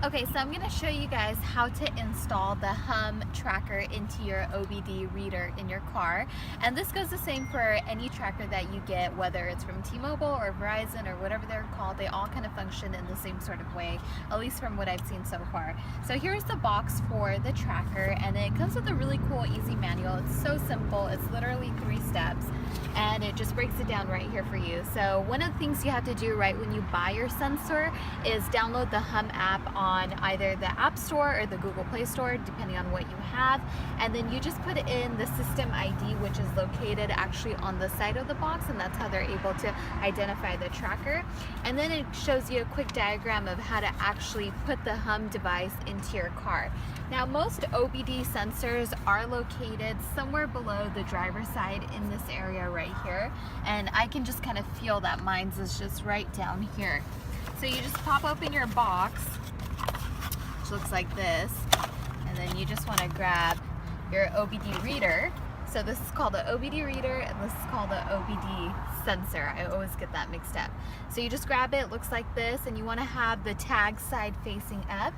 Okay, so I'm going to show you guys how to install the hum tracker into your OBD reader in your car. And this goes the same for any tracker that you get, whether it's from T-Mobile or Verizon or whatever they're called. They all kind of function in the same sort of way, at least from what I've seen so far. So here's the box for the tracker, and it comes with a really cool, easy manual. It's so simple. It's literally 3 steps, and it just breaks it down right here for you. So one of the things you have to do right when you buy your sensor is download the hum app on either the App Store or the Google Play Store, depending on what you have, and then you just put in the system ID, which is located actually on the side of the box, and that's how they're able to identify the tracker. And then it shows you a quick diagram of how to actually put the hum device into your car. Now, most OBD sensors are located somewhere below the driver's side in this area right here, and I can just kind of feel that mine's is just right down here. So you just pop open your box, which looks like this, and then you just want to grab your OBD reader. So this is called the OBD reader, and this is called the OBD sensor. I always get that mixed up. So you just grab it, it looks like this, and you want to have the tag side facing up.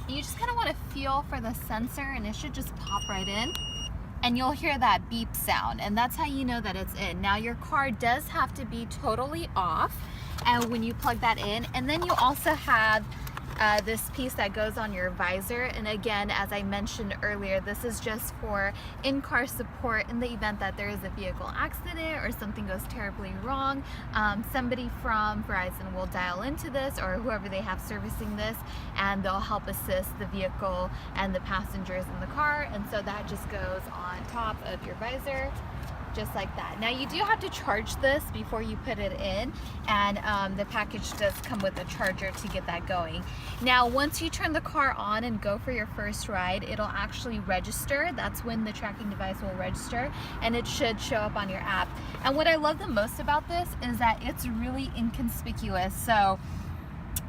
You just kind of want to feel for the sensor, and it should just pop right in, and you'll hear that beep sound, and that's how you know that it's in. Now, your car does have to be totally off, and when you plug that in, and then you also have this piece that goes on your visor. And again, as I mentioned earlier, this is just for in-car support in the event that there is a vehicle accident or something goes terribly wrong. Somebody from Verizon will dial into this, or whoever they have servicing this, and they'll help assist the vehicle and the passengers in the car. And so that just goes on top of your visor, just like that. Now, you do have to charge this before you put it in, and the package does come with a charger to get that going. Now, once you turn the car on and go for your first ride, it'll actually register. That's when the tracking device will register, and it should show up on your app. And what I love the most about this is that it's really inconspicuous. So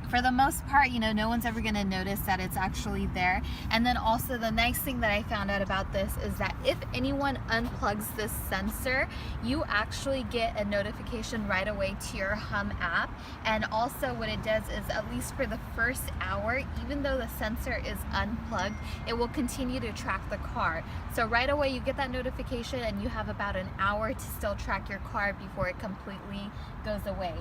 for the most part, you know, no one's ever going to notice that it's actually there. And then also, the nice thing that I found out about this is that if anyone unplugs this sensor, you actually get a notification right away to your hum app. And also what it does is, at least for the first hour, even though the sensor is unplugged, it will continue to track the car. So right away you get that notification, and you have about an hour to still track your car before it completely goes away.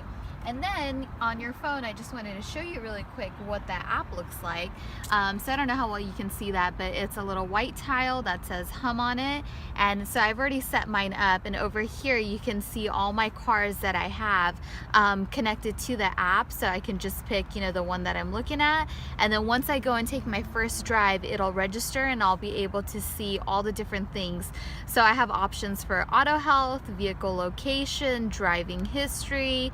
And then on your phone, I just wanted to show you really quick what that app looks like. So I don't know how well you can see that, but it's a little white tile that says hum on it. And so I've already set mine up, and over here you can see all my cars that I have connected to the app. So I can just pick, you know, the one that I'm looking at. And then once I go and take my first drive, it'll register, and I'll be able to see all the different things. So I have options for auto health, vehicle location, driving history,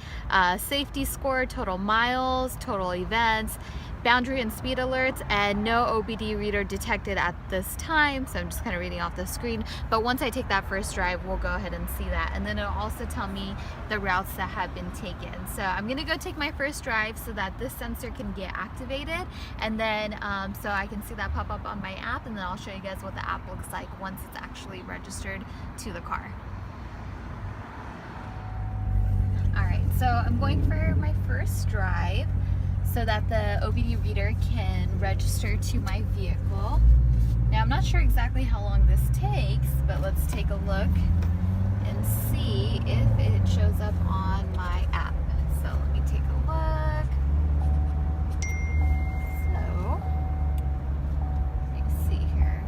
safety score, total miles, total events, boundary and speed alerts, and no OBD reader detected at this time. So I'm just kind of reading off the screen, but once I take that first drive, we'll go ahead and see that. And then it'll also tell me the routes that have been taken. So I'm gonna go take my first drive so that this sensor can get activated, and then so I can see that pop up on my app, and then I'll show you guys what the app looks like once it's actually registered to the car. Alright, so I'm going for my first drive so that the OBD reader can register to my vehicle. Now, I'm not sure exactly how long this takes, but let's take a look and see if it shows up on my app. So let me take a look. So, you can see here,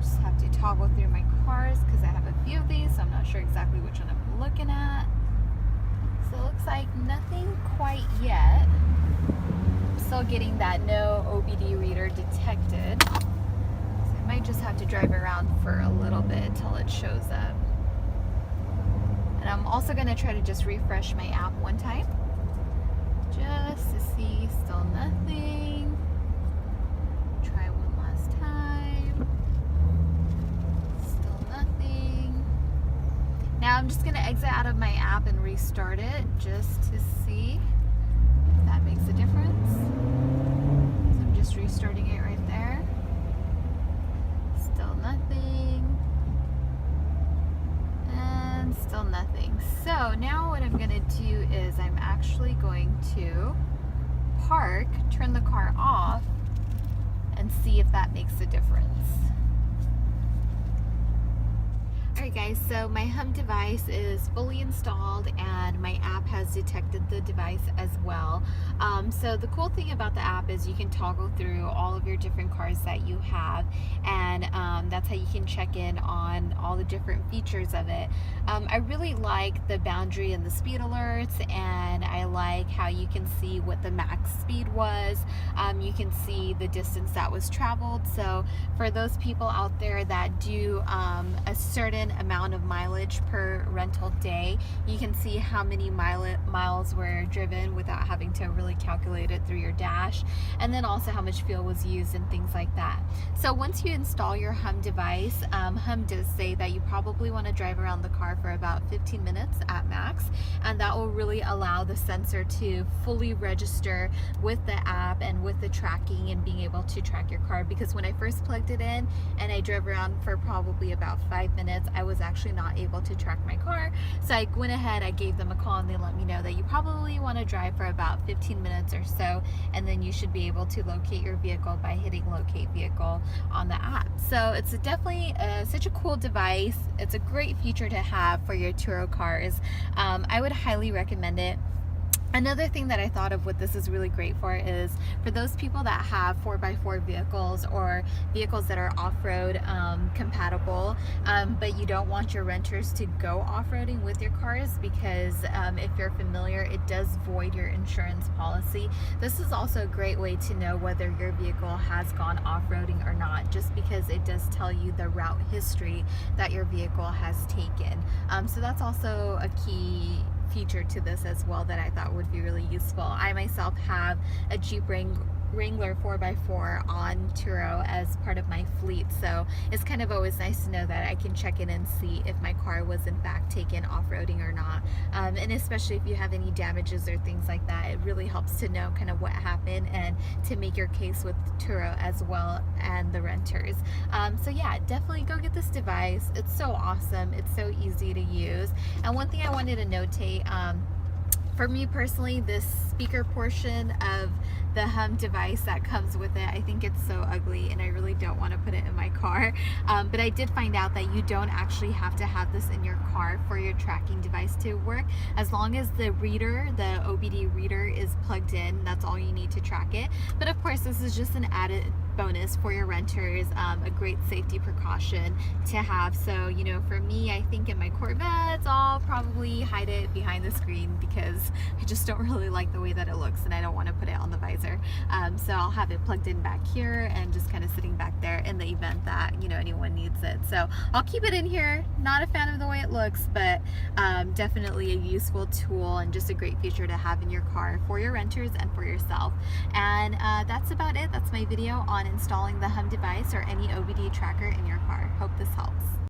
just have to toggle through my cars because I have a few of these, so I'm not sure exactly which one I'm looking at. So it looks like nothing quite yet. I'm still getting that no OBD reader detected. So I might just have to drive around for a little bit till it shows up. And I'm also going to try to just refresh my app one time, just to see. Still nothing. Try one last time. Still nothing. Now I'm just going to exit out of my app and restart it just to see if that makes a difference. So I'm just restarting it right there. Still nothing. And still nothing. So now what I'm going to do is I'm actually going to park, turn the car off, and see if that makes a difference. Alright guys, so my hum device is fully installed and my app has detected the device as well. So the cool thing about the app is you can toggle through all of your different cars that you have, and that's how you can check in on all the different features of it. I really like the boundary and the speed alerts, and I like how you can see what the max speed was. You can see the distance that was traveled. So for those people out there that do a certain amount of mileage per rental day, you can see how many miles were driven without having to really calculate it through your dash, and then also how much fuel was used and things like that. So once you install your hum device, hum does say that you probably want to drive around the car for about 15 minutes at max, and that will really allow the sensor to fully register with the app and with the tracking and being able to track your car. Because when I first plugged it in and I drove around for probably about 5 minutes, I was actually not able to track my car. So I went ahead, I gave them a call, and they let me know that you probably want to drive for about 15 minutes or so, and then you should be able to locate your vehicle by hitting locate vehicle on the app. So it's definitely such a cool device. It's a great feature to have for your Turo cars. I would highly recommend it. Another thing that I thought of what this is really great for is for those people that have 4x4 vehicles or vehicles that are off-road compatible, but you don't want your renters to go off-roading with your cars because if you're familiar, it does void your insurance policy. This is also a great way to know whether your vehicle has gone off-roading or not, just because it does tell you the route history that your vehicle has taken. So that's also a key feature to this as well that I thought would be really useful. I myself have a Jeep Wrangler 4x4 on Turo as part of my fleet, so it's kind of always nice to know that I can check in and see if my car was in fact taken off-roading or not, and especially if you have any damages or things like that, it really helps to know kind of what happened and to make your case with Turo as well and the renters. So yeah, definitely go get this device. It's so awesome. It's so easy to use. And one thing I wanted to notate, for me personally, this speaker portion of the hum device that comes with it, I think it's so ugly and I really don't want to put it in my car. But I did find out that you don't actually have to have this in your car for your tracking device to work. As long as the reader, the OBD reader, is plugged in, that's all you need to track it. But of course, this is just an added bonus for your renters, a great safety precaution to have. So, you know, for me, I think in my Corvettes, I'll probably hide it behind the screen because I just don't really like the way that it looks and I don't want to put it on the visor. So I'll have it plugged in back here and just kind of sitting back there in the event that, you know, anyone needs it. So I'll keep it in here. Not a fan of the way it looks, but definitely a useful tool and just a great feature to have in your car for your renters and for yourself. And that's about it. That's my video on installing the hum device or any OBD tracker in your car. Hope this helps.